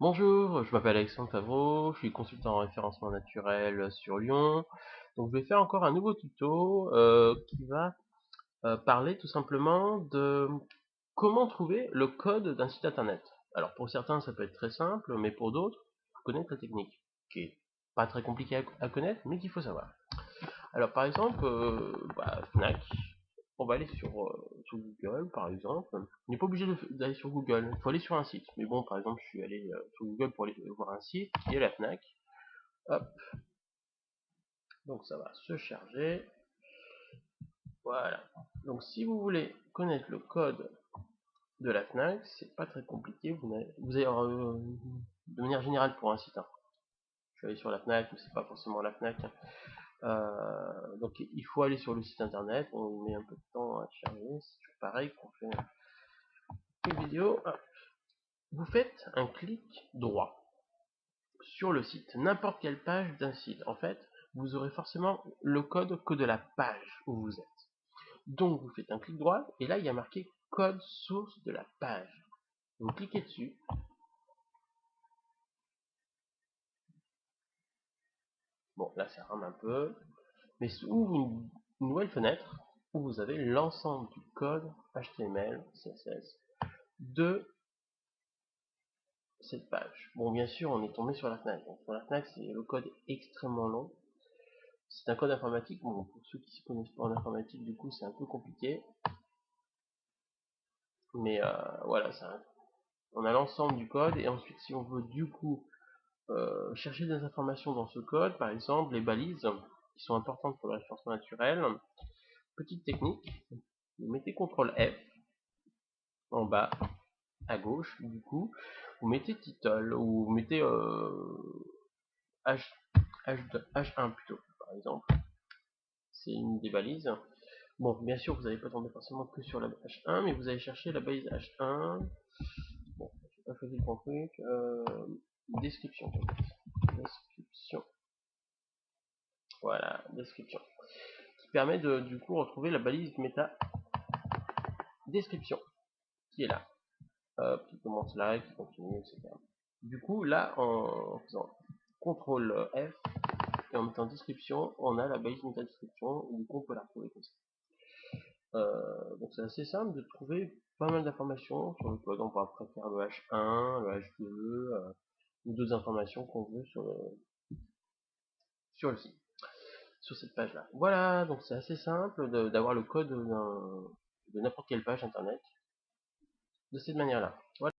Bonjour, je m'appelle Alexandre Favreau, je suis consultant en référencement naturel sur Lyon. Donc je vais faire encore un nouveau tuto qui va parler tout simplement de comment trouver le code d'un site internet. Alors pour certains ça peut être très simple, mais pour d'autres, il faut connaître la technique, qui est pas très compliquée à connaître, mais qu'il faut savoir. Alors par exemple, Fnac, on va aller sur Google par exemple. On n'est pas obligé d'aller sur Google, il faut aller sur un site. Mais bon, par exemple, je suis allé sur Google pour aller voir un site qui est la Fnac. Hop, donc ça va se charger. Voilà. Donc si vous voulez connaître le code de la Fnac, c'est pas très compliqué. Vous allez de manière générale pour un site. Hein. Je suis allé sur la Fnac, mais c'est pas forcément la Fnac. Hein. Donc il faut aller sur le site internet, on met un peu de temps à charger, c'est toujours pareil qu'on fait une vidéo. Vous faites un clic droit sur le site, n'importe quelle page d'un site. En fait, vous aurez forcément le code que de la page où vous êtes. Donc vous faites un clic droit et là il y a marqué code source de la page. Vous cliquez dessus. Bon là ça rame un peu, mais s'ouvre une nouvelle fenêtre où vous avez l'ensemble du code HTML, CSS de cette page. Bon, bien sûr, on est tombé sur la Fnac. Donc, sur la Fnac, le code est extrêmement long. C'est un code informatique. Bon, pour ceux qui ne s'y connaissent pas en informatique, du coup, c'est un peu compliqué. Mais voilà, on a l'ensemble du code. Et ensuite, si on veut du coup chercher des informations dans ce code, par exemple, les balises, qui sont importantes pour le référencement naturel, petite technique, vous mettez CTRL F en bas à gauche, du coup, vous mettez title, ou vous mettez H1 plutôt, par exemple. C'est une des balises. Bon, bien sûr, vous n'allez pas tomber forcément que sur la H1, mais vous allez chercher la balise H1. Bon, je n'ai pas choisi le bon truc. Description. Description. Voilà, description. Qui permet de, du coup, retrouver la balise méta description, qui est là. Qui commence là, qui continue, etc. Du coup, là, en faisant CTRL F et en mettant description, on a la balise méta description, du coup, on peut la retrouver comme ça. Donc c'est assez simple de trouver pas mal d'informations sur le code. On va après faire le H1, le H2, ou d'autres informations qu'on veut sur le site, sur cette page là. Voilà, donc c'est assez simple d'avoir le code de n'importe quelle page internet de cette manière là. Voilà.